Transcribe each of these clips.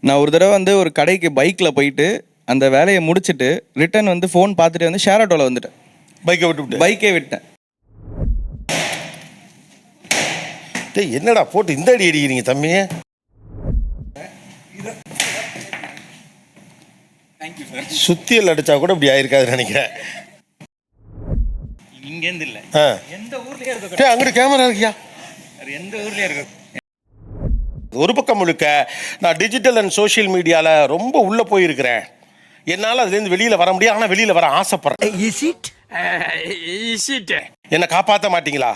நான் ஒரு தடவை வந்து ஒரு கடைக்கு பைக்கில் போயிட்டு அந்த வேலையை முடிச்சுட்டு ரிட்டர்ன் வந்து ஃபோன் பார்த்துட்டு வந்து ஷேர் ஆட்டோவில் வந்துட்டேன். பைக்கே விட்டேன். என்னடா போட்டு இந்த அடி அடிக்கிறீங்க தம்பி? சுத்தியல் அடிச்சா கூட இப்படி ஆயிருக்காதுன்னு நினைக்கிறேன். இங்கேருந்து இல்லை, எந்த ஊர்லயே இருக்க. அங்கிட்டு கேமரா இருக்கியா? எந்த ஊர்லயே இருக்கு. ஒரு பக்கம் முழுக்க நான் டிஜிட்டல் அண்ட் சோஷியல் மீடியாவில் ரொம்ப உள்ளே போயிருக்கிறேன். என்னால் அதுலேருந்து வெளியில் வர முடியும். ஆனால் வெளியில் வர ஆசைப்படுறேன். என்னை காப்பாற்ற மாட்டீங்களா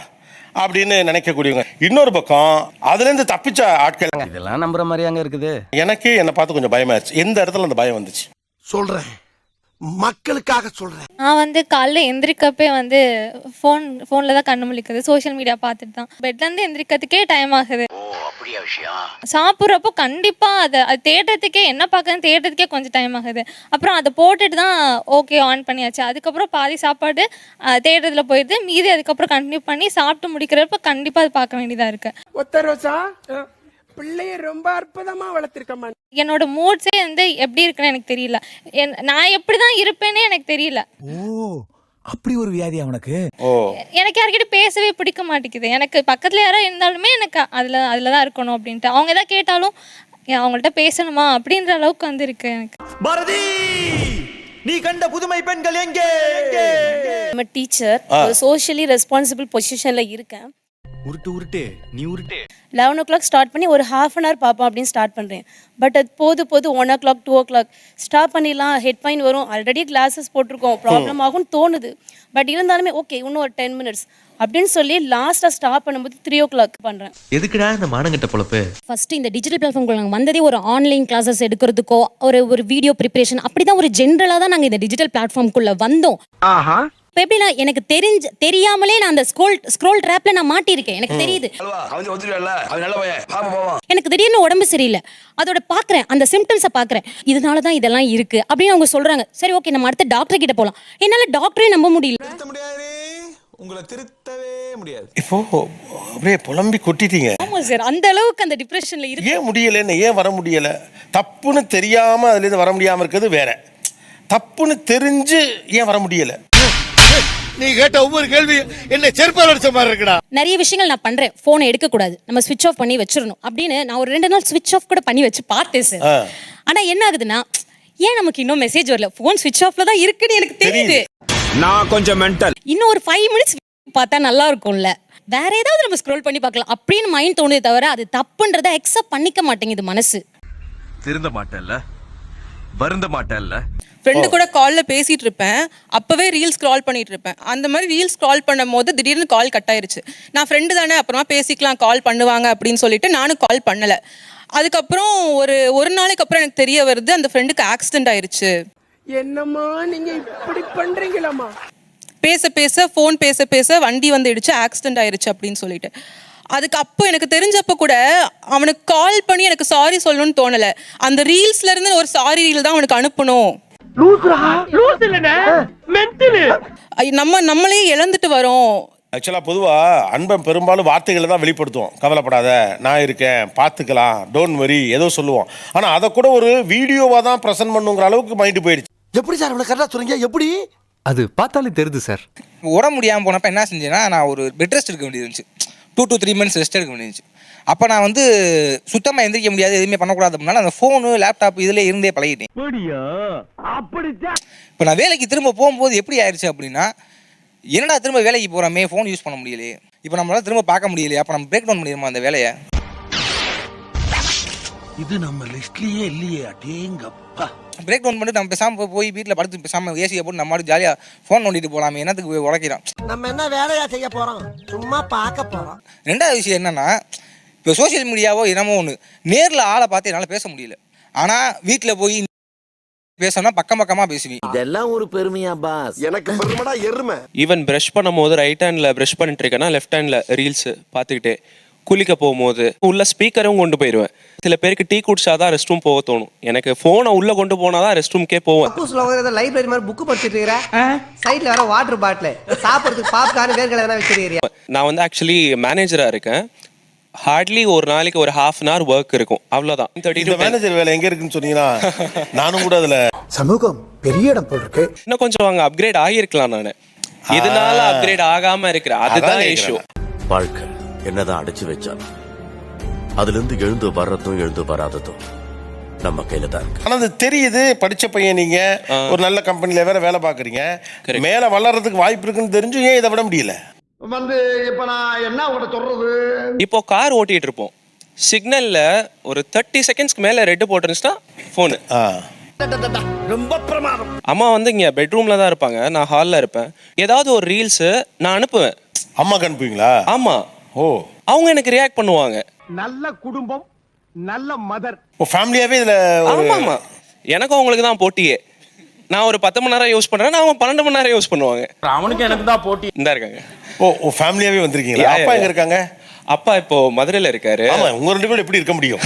அப்படின்னு நினைக்கக்கூடியவங்க. இன்னொரு பக்கம் அதுலேருந்து தப்பிச்ச ஆட்கள். இதெல்லாம் நம்புற மாதிரி அங்கே இருக்குது. எனக்கே என்னை பார்த்து கொஞ்சம் பயமாயிருச்சு. எந்த இடத்துல அந்த பயம் வந்துச்சு சொல்கிறேன், மக்களுக்காக சொல்றேன். நான் வந்து காலைல எந்திரிக்கப்பே வந்து ஃபோனில் தான் கண்ணு முழிக்குது. சோஷியல் மீடியா பார்த்துட்டு தான் பெட்லேருந்து எந்திரிக்கிறதுக்கே டைம் ஆகுது. சாப்பிட்றப்போ கண்டிப்பாக அது தேடுறதுக்கே என்ன பார்க்குறதுன்னு தேடுறதுக்கே கொஞ்சம் டைம் ஆகுது. அப்புறம் அதை போட்டுட்டு தான் ஓகே ஆன் பண்ணியாச்சு. அதுக்கப்புறம் பாதி சாப்பாடு தேடுறதுல போயிடுது. மீதி அதுக்கப்புறம் கண்டினியூ பண்ணி சாப்பிட்டு முடிக்கிறப்ப கண்டிப்பாக அது பார்க்க வேண்டியதாக இருக்குது. பிள்ளைய ரொம்ப அற்புதமா வளர்த்திருக்கமா. என்னோட மூட்ஸே வந்து எப்படி இருக்குன்னு எனக்கு தெரியல. நான் எப்படி தான் இருப்பேனே எனக்கு தெரியல. அப்படி ஒரு வியாதி அவனுக்கு. எனக்கு யார்கிட்ட பேசவே பிடிக்க மாட்டேங்குது. எனக்கு பக்கத்துல யாரோ இருந்தாலுமே எனக்கு அதுல தான் இருக்கணும் அப்படின்ட்டு. அவங்க ஏதாவது கேட்டாலும் அவங்கள்ட்ட பேசணுமா அப்படின்ற அளவுக்கு வந்து இருக்கு எனக்கு. பாரதி, நீ கண்ட புதுமை பெண்கள் எங்கே? I'm a teacher, ஒரு சோஷியலி ரெஸ்பான்சிபிள் பொசிஷன்ல இருக்கேன். உருட்டு நீ உருட்டு. 11 o'clock ஸ்டார்ட் பண்ணி ஒரு half an hour பார்ப்போம் அப்படின்னு ஸ்டார்ட் பண்ணுறேன். பட் அது போது 1 o'clock 2 o'clock ஸ்டாப் பண்ணிடலாம். ஹெட் பெயின் வரும், ஆல்ரெடி கிளாஸஸ் போட்டிருக்கோம், ப்ராப்ளம் ஆகும்னு தோணுது. பட் இருந்தாலுமே ஓகே இன்னும் ஒரு 10 minutes அப்படின்னு சொல்லி லாஸ்ட்டாக ஸ்டாப் பண்ணும்போது 3 o'clock பண்ணுறேன். எதுக்குடா இந்த மானங்கட்ட பொழப்பு? ஃபர்ஸ்ட் இந்த டிஜிட்டல் பிளாட்ஃபார்ம்குள்ள நாங்கள் வந்ததே ஒரு ஆன்லைன் கிளாஸஸ் எடுக்கிறதுக்கோ ஒரு வீடியோ ப்ரிப்பரேஷன் அப்படி தான் ஒரு ஜென்ரலாக தான் நாங்கள் இந்த டிஜிட்டல் பிளாட்ஃபார்ம்குள்ளே வந்தோம். இப்போ எப்படின்னா எனக்கு தெரியாமலே நான் அந்த ஸ்க்ரோல் ட்ராப்ல நான் மாட்டியிருக்கேன். எனக்கு தெரியுது. எனக்கு திடீர்னு உடம்பு சரியில்லை, அதோட பார்க்குறேன், அந்த சிம்டம்ஸை பார்க்குறேன், இதனால தான் இதெல்லாம் இருக்கு அப்படின்னு அவங்க சொல்றாங்க. சரி ஓகே நம்ம அடுத்த டாக்டர் கிட்ட போகலாம். என்னால் டாக்டரே நம்ப முடியல. உங்களை திருத்தவே முடியாது. இப்போ அப்படியே புலம்பி கொட்டிட்டீங்க. ஆமா சார், அந்த அளவுக்கு அந்த டிப்ரெஷன்ல இருக்கு. ஏன் முடியலன்னு, ஏன் வர முடியல? தப்புன்னு தெரியாம அதுலேருந்து வர முடியாம இருக்கிறது வேற, தப்புன்னு தெரிஞ்சு ஏன் வர முடியல? நீ கேட்ட ஒவ்வொரு கேள்வி என்ன செருப்பால் அடிச்ச மாதிரி இருக்குடா. நிறைய விஷயங்கள் நான் பண்றேன். போனை எடுக்க கூடாது, நம்ம ஸ்விட்ச் ஆஃப் பண்ணி வச்சிடணும் அப்படின்னு நான் ஒரு 2 நாள் ஸ்விட்ச் ஆஃப் கூட பண்ணி வச்சு பார்த்தேன் சார். ஆனா என்ன ஆகுதுன்னா, ஏன் நமக்கு இன்னும் மெசேஜ் வரல, போன் ஸ்விட்ச் ஆஃப்ல தான் இருக்குன்னு எனக்கு தெரியுது. நான் கொஞ்சம் மென்டல். இன்னும் ஒரு 5 minutes பார்த்தா நல்லா இருக்கும்ல, வேற ஏதாவது நம்ம ஸ்க்ரோல் பண்ணி பார்க்கலாம் அப்படின்னு மைண்ட் தோணுதே தவிர அது தப்புன்றதை அக்செப்ட் பண்ணிக்க மாட்டேங்குது மனசு. திருந்த மாட்டேல்ல, வருந்த மாட்டேல்ல. ஃப்ரெண்டு கூட கால்ல பேசிட்டு இருப்பேன், அப்பவே ரீல் ஸ்க்ரால் பண்ணிட்டு இருப்பேன். அந்த மாதிரி ரீல் ஸ்க்ரால் பண்ணும் போது திடீர்னு கால் கட் ஆயிருச்சு. நான் ஃப்ரெண்டு தானே அப்புறமா பேசிக்கலாம், கால் பண்ணுவாங்க அப்படின்னு சொல்லிட்டு நானும் கால் பண்ணல. அதுக்கப்புறம் ஒரு நாளைக்கு அப்புறம் எனக்கு தெரிய வருது அந்த ஃப்ரெண்டுக்கு ஆக்சிடென்ட் ஆயிருச்சு. என்னம்மா நீங்க இப்படி பண்றீங்களாமா? ஃபோன் பேச வண்டி வந்து இடிச்சு ஆக்சிடென்ட் ஆயிருச்சு அப்படின்னு சொல்லிட்டு. அதுக்கு அப்போ எனக்கு தெரிஞ்சப்ப கூட அவனுக்கு கால் பண்ணி எனக்கு சாரி சொல்லணும்னு தோணல. அந்த ரீல்ஸ்ல இருந்து ஒரு சாரி ரீல் தான் அவனுக்கு அனுப்பணும். நம்மளே இழந்துட்டு வரோம். ஆக்சுவலாக பொதுவாக அன்பன் பெரும்பாலும் வார்த்தைகளை தான் வெளிப்படுத்துவோம். கவலைப்படாத, நான் இருக்கேன், பார்த்துக்கலாம், டோன்ட் வரி, ஏதோ சொல்லுவோம். ஆனால் அதை கூட ஒரு வீடியோவாக தான் ப்ரெசென்ட் பண்ணுங்கிற அளவுக்கு மைண்டு போயிடுச்சு. எப்படி சார் இவ்வளவு கரெக்டா சொல்றீங்க? எப்படி? அது பார்த்தாலே தெரியுது சார். உடம்பு முடியாமல் போனப்போ என்ன செஞ்சேன்னா, நான் ஒரு பெட் ரெஸ்ட் எடுக்க வேண்டியது இருந்துச்சு. 2 to 3 months ரெஸ்ட் எடுக்க வேண்டியிருந்துச்சு. அப்போ நான் வந்து சுத்தமாக எந்திரிக்க முடியாது, எதுவுமே பண்ணக்கூடாது அப்படின்னால அந்த ஃபோனு லேப்டாப் இதில் இருந்தே பழகிட்டேன். இப்போ நான் வேலைக்கு திரும்ப போகும்போது எப்படி ஆயிடுச்சு அப்படின்னா, என்னடா திரும்ப வேலைக்கு போகிறோமே, ஃபோன் யூஸ் பண்ண முடியலையே, இப்போ நம்மளால திரும்ப பார்க்க முடியலையே, அப்போ நம்ம பிரேக் டவுன் பண்ணிடுமா அந்த வேலையை? இது நம்ம லிஸ்ட்லயே இல்லையே. அடேங்கப்பா. பிரேக் டவுன் பண்ணிட்டு நம்ம பேசாமல் போய் வீட்டில் படுத்து பேசாமல் ஏசியை போட்டு நம்ம ஜாலியாக ஃபோன் நோண்டிட்டு போகலாமே, என்னத்துக்கு போய் உடைக்கிறான்? நம்ம என்ன வேலையா செய்ய போறோம்? சும்மா பார்க்க போறோம். ரெண்டாவது விஷயம் என்னன்னா, இப்போ சோசியல் மீடியாவோ என்னமோ ஒன்று, நேரில் ஆளை பார்த்து என்னால் பேச முடியல. ஆனால் வீட்டில் போய் பேசணும்னா பக்கமாக பேசுவீங்க. இதெல்லாம் ஒரு பெருமையா பாஸ்? எனக்கு பெருமைடா எருமை. ஈவன் ப்ரஷ் பண்ணும் போது ரைட் ஹேண்ட்ல ப்ரஷ் பண்ணிட்டு இருக்கேன்னா லெஃப்ட் ஹேண்ட்ல ரீல்ஸ் பார்த்துக்கிட்டே குளிக்க போகும்போது உள்ள ஸ்பீக்கரும் கொண்டு போயிடுவேன். சில பேருக்கு டீ குடிச்சாதான் ரெஸ்ட் ரூம் போக தோணும். எனக்கு போனை உள்ள கொண்டு போனாதான் ரெஸ்ட் ரூம்க்கே போவேன். லைப்ரரி மாதிரி புக் படிச்சிட்டு இருக்கேன், சைடுல வர வாட்டர் பாட்டில் சாப்பிடுறதுக்கு பாப்கார்ன் வேர்க்கடலை வச்சிருக்கேன். நான் வந்து ஆக்சுவலி மேனேஜரா இருக்கேன். ஹார்ட்லி ஒரு நாளைக்கு ஒரு half an hour ஒர்க் இருக்கும், அவ்வளோதான். 30 இந்த to 10. மேனேஜர் வேலை எங்க இருக்குன்னு சொன்னீங்கன்னா நானும் கூட அதுல சமூகம் பெரிய இடம் போல் இருக்கு. இன்னும் கொஞ்சம் அங்கே அப்கிரேட் ஆகியிருக்கலாம். நான் இதனால அப்கிரேட் ஆகாம இருக்கிறேன், அதுதான் இஷ்யூ. வாழ்க்கை என்னதான் அடைச்சு வச்சாலும் அதுல இருந்து எழுந்து வர்றதும் எழுந்து வராததும் நம்ம கையில தான் இருக்கு. ஆனா அது தெரியுது, படிச்ச பையன் நீங்க, ஒரு நல்ல கம்பெனில வேற வேலை பாக்குறீங்க, மேல வளர்றதுக்கு வாய்ப்பு இருக்குன்னு தெரிஞ்சும் ஏன் இதை விட முடியல? இப்ப நான் என்ன உங்கள்கிட்ட சொல்றது? இப்போ கார் ஓட்டிட்டு இருப்போம், சிக்னல்ல ஒரு 30 செகண்ட்ஸ்க்கு மேல ரெட் போட்டுருந்துச்சுன்னா ஃபோனு. ரொம்ப பிரமாதம். அம்மா வந்து இங்க பெட்ரூம்ல தான் இருப்பாங்க, நான் ஹாலில் இருப்பேன். ஏதாவது ஒரு ரீல்ஸ் நான் அனுப்புவேன். அம்மாக்கு அனுப்புவீங்களா? ஆமா. ஓ, அவங்க எனக்கு ரியாக்ட் பண்ணுவாங்க. நல்ல குடும்பம், நல்ல மதர். ஓ, ஃபேமிலியாவே இதுல ஆமாமா, எனக்கும் அவங்களுக்கு தான் போட்டியே. நான் ஒரு 10 மணி நேரம் யூஸ் பண்றேன், அவன் 12 மணி நேரம் யூஸ் பண்ணுவாங்க. அவனுக்கு எனக்கு தான் போட்டி. இந்த இருக்காங்க. ஓ, ஃபேமிலியாவே வந்திருக்கீங்களா? அப்பா எங்க இருக்காங்க? அப்பா இப்போ மதுரையில இருக்காரு. ஆமா, உங்க 2 பேரும் எப்படி இருக்க முடியும்?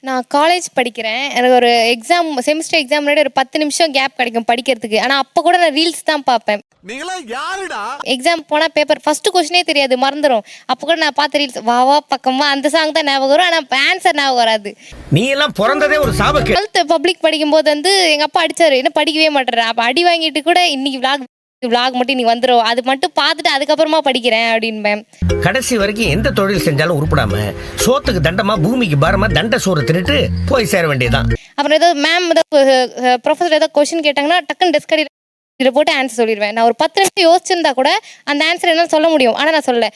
நான் காலேஜ் படிக்கிறேன். எனக்கு ஒரு எக்ஸாம், செமஸ்டர் எக்ஸாம் முன்னாடி ஒரு 10 நிமிஷம் கேப் கிடைக்கும் படிக்கிறதுக்கு. ஆனால் அப்போ கூட நான் ரீல்ஸ் தான் பார்ப்பேன். நீங்களா யாருடா? எக்ஸாம் போனால் பேப்பர் ஃபர்ஸ்ட் கொஸ்டினே தெரியாது, மறந்துடும். அப்போ கூட நான் பார்த்த ரீல்ஸ் வா பக்கமா அந்த சாங் தான் ஞாபகம் வரும், ஆனால் ஆன்சர் ஞாபகம் வராது. நீ எல்லாம் பிறந்ததே ஒரு சாபக்கு. 12th பப்ளிக் படிக்கும்போது வந்து எங்கள் அப்பா அடிச்சாரு, என்ன படிக்கவே மாட்டேறேன். அப்போ அடி வாங்கிட்டு கூட இன்னைக்கு விளாக் மட்டும் நீ வந்துடும், அது மட்டும் பார்த்துட்டு அதுக்கப்புறமா படிக்கிறேன் அப்படின்பேன். கடைசி வரைக்கும் எந்த தொழில் செஞ்சாலும் உருப்படாம சோத்துக்கு தண்டமா பூமிக்கு பாரமா தண்ட சோறு தின்னுட்டு போய் சேர வேண்டியதான். அப்புறம் ஏதோ மேம் ஏதோ ப்ரொஃபஸர் ஏதோ கொஸ்டின் கேட்டாங்கன்னா டக்குன்னு டெஸ்க் அடி இதில் போட்டு ஆன்சர் சொல்லிடுவேன். நான் ஒரு 10 நிமிஷம் யோசிச்சிருந்தா கூட அந்த ஆன்சர் என்ன சொல்ல முடியும், ஆனால் நான் சொல்லலை.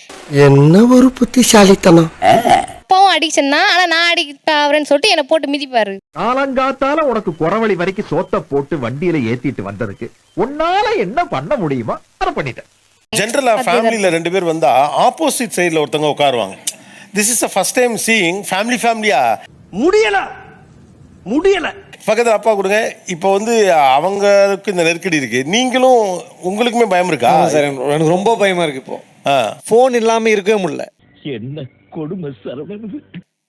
என்ன ஒரு புத்திசாலித்தனம். அப்பாவும் அடிக்ஷன் தான், ஆனால் நான் அடிக்ட் ஆகிறேன்னு சொல்லிட்டு என்னை போட்டு மிதிப்பாரு. காலங்காத்தால உனக்கு குறவழி வரைக்கும் சோத்த போட்டு வண்டியில ஏத்திட்டு வந்ததுக்கு உன்னால என்ன பண்ண முடியுமோ அதை பண்ணிட்டேன். ஜென்ரலா ஃபேமிலியில 2 பேர் வந்தா ஆப்போசிட் சைடுல ஒருத்தவங்க உட்காருவாங்க. This is the first time seeing ஃபேமிலியா முடியல. பக்கத்துல அப்பா கொடுங்க. இப்போ வந்து அவங்களுக்கு இந்த நெருக்கடி இருக்கு, நீங்களும் உங்களுக்குமே பயம் இருக்கா? சார், எனக்கு ரொம்ப பயமா இருக்கு. இப்போ போன் இல்லாம இருக்கவே முடியல. என்ன கொடுமை சரவணன்.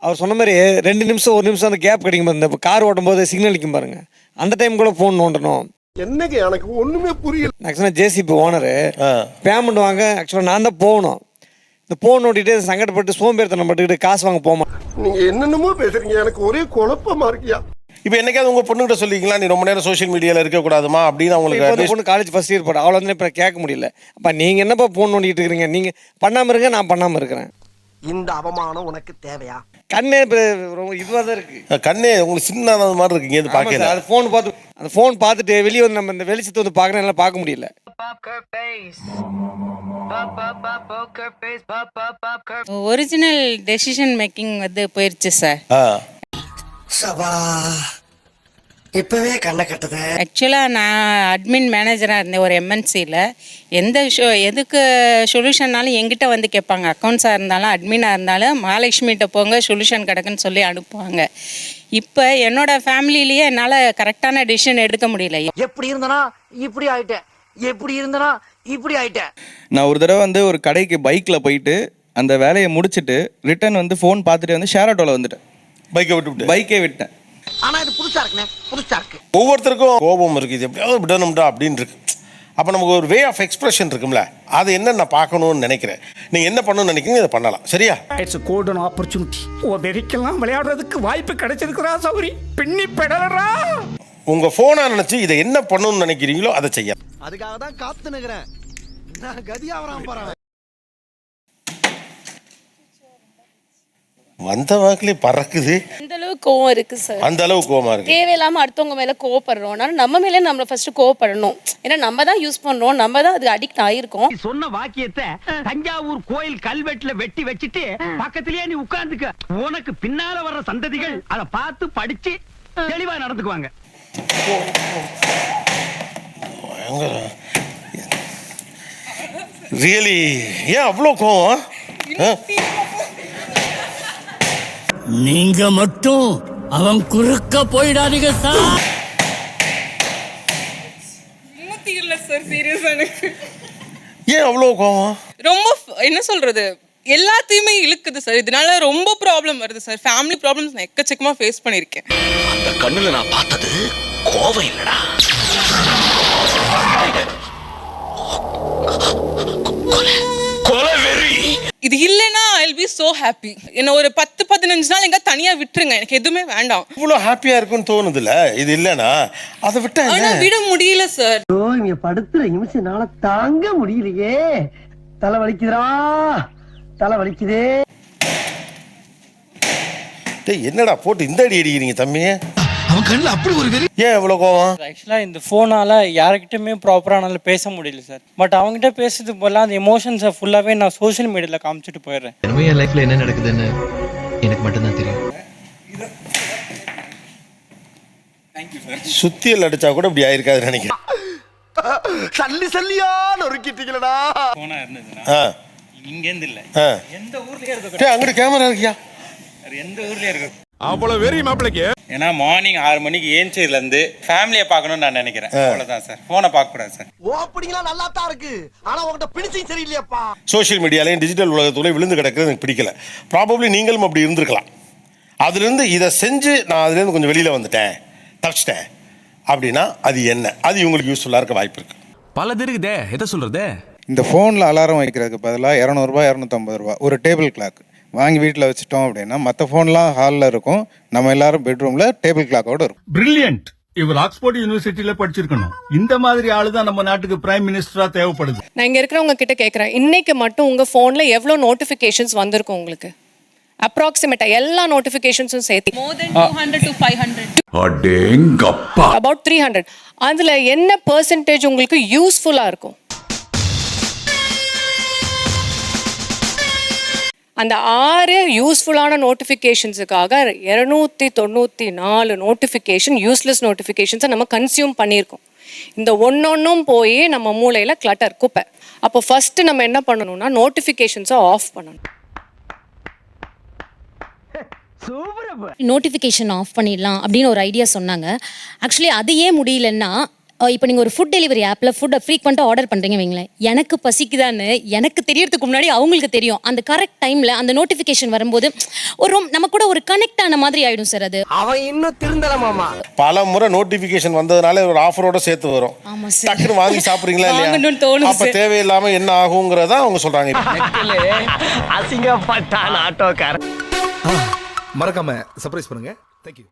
அவர் சொன்ன மாதிரி 2 நிமிஷம் 1 நிமிஷம் அந்த கேப் கிடைக்கும். இந்த கார் ஓட்டும் போது சிக்னல் நிற்கும் பாருங்க, அந்த டைம் கூட போன் நோண்டணும். என்னங்க எனக்கு ஒண்ணுமே புரியல. ஆக்சுவலாக ஜேசிபி ஓனரு பேமெண்ட் வாங்க ஆக்சுவலாக நான் தான் போகணும். இந்த போன் ஓட்டிட்டு சங்கடப்பட்டு சோம்பேறித்தனம் பட்டுக்கிட்டு காசு வாங்க போமா. நீங்க என்னென்னமோ பேசுறீங்க, எனக்கு ஒரே குழப்பமா இருக்கியா. இப்போ என்னைக்காவது உங்க பொண்ணுகிட்ட சொல்லிக்கலாம், நீ ரொம்ப நேரம் சோஷியல் மீடியாவில் இருக்கக்கூடாதுமா அப்படின்னு அவங்களுக்கு? பொண்ணு காலேஜ் ஃபர்ஸ்ட் இயர் போட அவ்வளோ வந்து இப்போ கேட்க முடியல. அப்போ நீங்கள் என்னப்பா போன் நோண்டிட்டு இருக்கிறீங்க, நீங்கள் பண்ணாமல் இருங்க, நான் பண்ணாமல் இருக்கிறேன். இந்த அவமானம் உனக்கு தேவையா? கண்ணே ரொம்ப இதுவாக தான் இருக்கு. கண்ணே உங்களுக்கு சின்னது மாதிரி இருக்குங்க, இது பார்க்கல. அது ஃபோன் பார்த்து அந்த ஃபோன் பார்த்துட்டு வெளியே வந்து நம்ம இந்த வெளிச்சத்தை வந்து பார்க்குறேன், எல்லாம் பார்க்க முடியல. ஒரிஜினல் டெசிஷன் மேக்கிங் வந்து போயிருச்சு சார். சபா இப்பவே கண்ணை கட்டுது. ஆக்சுவலாக நான் அட்மின் மேனேஜராக இருந்தேன் ஒரு எம்என்சியில். எதுக்கு சொல்யூஷன்னாலும் எங்கிட்ட வந்து கேட்பாங்க. அக்கௌண்ட்ஸாக இருந்தாலும் அட்மினாக இருந்தாலும் மகாலட்சுமிகிட்ட போங்க சொல்யூஷன் கிடக்குன்னு சொல்லி அனுப்புவாங்க. இப்போ என்னோட ஃபேமிலியிலேயே என்னால் கரெக்டான டிசிஷன் எடுக்க முடியல. எப்படி இருந்தனா இப்படி ஆயிட்டேன், எப்படி இருந்தனா இப்படி ஆயிட்டேன். நான் ஒரு தடவை வந்து ஒரு கடைக்கு பைக்கில் போயிட்டு அந்த வேலையை முடிச்சுட்டு ரிட்டர்ன் வந்து ஃபோன் பார்த்துட்டு வந்து ஷேர் ஆட்டோவில் வந்துட்டேன். பைக்கே விட்டேன். ஆனா இது புதுசா இருக்குனே, புதுசா இருக்கு. ஒவ்வொருத்தருக்கும் கோபம் இருக்கு, இது எப்படியாவது விடணும்டா அப்படின்னு இருக்கு. அப்போ நமக்கு ஒரு வே ஆஃப் எக்ஸ்பிரஷன் இருக்கும்ல, அது என்ன நான் பார்க்கணும்னு நினைக்கிறேன். நீங்கள் என்ன பண்ணணும்னு நினைக்கிறீங்க, இதை பண்ணலாம். சரியா? It's golden opportunity. உதறிக்கலாம் விளையாடுறதுக்கு வாய்ப்பு கிடைச்சிருக்கிறா சௌரி, பின்னி பெடலரா. உங்கள் ஃபோனாக நினச்சி இதை என்ன பண்ணணும்னு நினைக்கிறீங்களோ அதை செய்ய. அதுக்காக தான் காத்து நிக்கிறேன். நான் கதியாவராம போறேன். வந்த வாக்கிலே பறக்குது. அந்த அளவுக்கு கோவம் இருக்கு சார். அந்த அளவுக்கு கோவமா இருக்கு. தேவையில்லாம அடுத்தவங்க மேல கோவப்படுறோம். ஆனா நம்ம மேலே நம்மள ஃபர்ஸ்ட் கோவப்படணும். ஏன்னா நம்ம தான் யூஸ் பண்றோம், நம்ம தான் அதுக்கு அடிக்ட் ஆயிருக்கோம். சொன்ன வாக்கியத்தை தஞ்சாவூர் கோயில் கல்வெட்டுல வெட்டி வச்சிட்டு பக்கத்திலேயே நீ உட்கார்ந்துக்க. உனக்கு பின்னால வர்ற சந்ததிகள் அதை பார்த்து படிச்சு தெளிவா நடந்துக்குவாங்க. ரியலி ஏன் அவ்வளோ கோவம்? நீங்க மட்டும் அவன் குறுக்க போயிடாதீங்க சார். ஏன் அவ்வளோ கோவம்? ரொம்ப என்ன சொல்றது, எல்லாத்தையுமே இழுக்குது சார். இதனால ரொம்ப ப்ராப்ளம் வருது சார். ஃபேமிலி ப்ராப்ளம்ஸ் நான் எக்கச்சக்கமா ஃபேஸ் பண்ணியிருக்கேன். அந்த கண்ணுல நான் பார்த்தது கோவம் இல்லடா, கொலை. so happy. என்ன ஒரு 10-15 நாள் எங்க தனியா விட்டுருங்க, எனக்கு எதுவுமே வேண்டாம். இவ்வளவு ஹாப்பியா இருக்குன்னு தோணுதுல, இது இல்லனா அதை விட்டா ஆனா விட முடியல சார். இங்க படுத்துற நிமிஷம்னால தாங்க முடியலையே, தலை வலிக்குதுடா, தலை வலிக்குதே. என்னடா போட்டு இந்த அடி அடிக்கிறீங்க தம்பி? அவன் கண்ணுல அப்படி ஒரு வெறி. ஏன் இவ்வளவு கோவம்? ஆக்சுவலாக இந்த ஃபோனால் யார்கிட்டயுமே ப்ராப்பரானால பேச முடியல சார். பட் அவங்ககிட்ட பேசுறது போல அந்த எமோஷன்ஸை ஃபுல்லாகவே நான் சோஷியல் மீடியாவில் காமிச்சிட்டு போயிடுறேன். என் லைஃப்ல என்ன நடக்குதுன்னு எனக்கு மட்டும்தான் தெரியும். சுத்தியல் அடிச்சா கூட இப்படி ஆயிருக்காதுன்னு நினைக்கிறேன். சல்லி சல்லியா நொறுக்கிட்டீங்களடா. ஃபோனா இருந்ததுன்னா இங்கேருந்து இல்லை, எந்த ஊர்லயே இருக்கு. அங்கிட்டு கேமரா இருக்கியா? எந்த ஊர்லயே இருக்கு. அவ்வளவு வெறி மாப்பிளைக்கு. ஏன்னா மார்னிங் 6 மணிக்கு ஏஞ்சிலேருந்து ஃபேமிலியை பார்க்கணும்னு நான் நினைக்கிறேன். அவ்வளோதான் சார், ஃபோனை பார்க்கக்கூடாது சார். ஓப்பனிங்லாம் நல்லா தான் இருக்கு, ஆனா உங்ககிட்ட பிடிச்சும் சரியில்லையாப்பா. சோஷியல் மீடியாலையும் டிஜிட்டல் உலகத்துல விழுந்து கிடக்கிறது எனக்கு பிடிக்கல. ப்ராபப்ளி நீங்களும் அப்படி இருந்திருக்கலாம். அதுலேருந்து இதை செஞ்சு நான் அதுலேருந்து கொஞ்சம் வெளியில் வந்துட்டேன், தப்பிச்சிட்டேன் அப்படின்னா அது என்ன? அது இவங்களுக்கு யூஸ்ஃபுல்லாக இருக்க வாய்ப்பு இருக்குது. பல இருக்குதே, எதை சொல்றது? இந்த ஃபோனில் அலாரம் வைக்கிறதுக்கு பதிலாக 200 250 ரூபா ஒரு டேபிள் கிளாக் வாங்கி வீட்டில் வச்சுட்டோம் அப்படின்னா மற்ற ஃபோன்லாம் ஹாலில் இருக்கும், நம்ம எல்லாரும் பெட்ரூமில் டேபிள் கிளாக்கோடு இருக்கும். பிரில்லியன்ட். இவர் ஆக்ஸ்போர்ட் யூனிவர்சிட்டியில படிச்சிருக்கணும். இந்த மாதிரி ஆளு தான் நம்ம நாட்டுக்கு பிரைம் மினிஸ்டரா தேவைப்படுது. நான் இங்க இருக்கிறவங்க கிட்ட கேட்கறேன், இன்னைக்கு மட்டும் உங்க போன்ல எவ்வளவு நோட்டிபிகேஷன்ஸ் வந்திருக்கும் உங்களுக்கு? அப்ராக்சிமேட்டா எல்லா நோட்டிபிகேஷன்ஸும் சேர்த்து more than 200 to 500. அடேங்கப்பா. about 300. அதுல என்ன பெர்சன்டேஜ் உங்களுக்கு யூஸ்ஃபுல்லா இருக்கும்? அந்த 6 யூஸ்ஃபுல்லான நோட்டிஃபிகேஷன்ஸுக்காக 294 நோட்டிஃபிகேஷன் யூஸ்லெஸ் நோட்டிஃபிகேஷன்ஸை நம்ம கன்சியூம் பண்ணியிருக்கோம். இந்த ஒன்னொன்னும் போய் நம்ம மூளையில் கிளட்டர் குப்பை. அப்போ ஃபர்ஸ்ட் நம்ம என்ன பண்ணணும்னா நோட்டிஃபிகேஷன்ஸை ஆஃப் பண்ணணும். நோட்டிஃபிகேஷன் ஆஃப் பண்ணிடலாம் அப்படின்னு ஒரு ஐடியா சொன்னாங்க. ஆக்சுவலி அது ஏன் முடியலன்னா, இப்போ நீங்கள் ஒரு ஃபுட் டெலிவரி ஆப்பில் ஃபுட்டை ஃப்ரீக்வெண்ட்டாக ஆர்டர் பண்ணுறீங்க வைங்களேன், எனக்கு பசிக்குதான்னு எனக்கு தெரியறதுக்கு முன்னாடி அவங்களுக்கு தெரியும். அந்த கரெக்ட் டைமில் அந்த நோட்டிஃபிகேஷன் வரும்போது ஒரு நம்ம கூட ஒரு கனெக்ட் ஆன மாதிரி ஆகிடும் சார். அது அவன் இன்னும் திருந்தலாமாமா. பல முறை நோட்டிஃபிகேஷன் வந்ததுனால ஒரு ஆஃபரோட சேர்த்து வரும். ஆமாம் சார், டக்குன்னு வாங்கி சாப்பிட்றீங்களா வாங்கணும்னு தோணுது. அப்போ தேவையில்லாமல் என்ன ஆகுங்கிறத அவங்க சொல்கிறாங்க. அசிங்கப்பட்டான் ஆட்டோக்காரன். மறக்காம சர்ப்ரைஸ் பண்ணுங்க. தேங்க்யூ.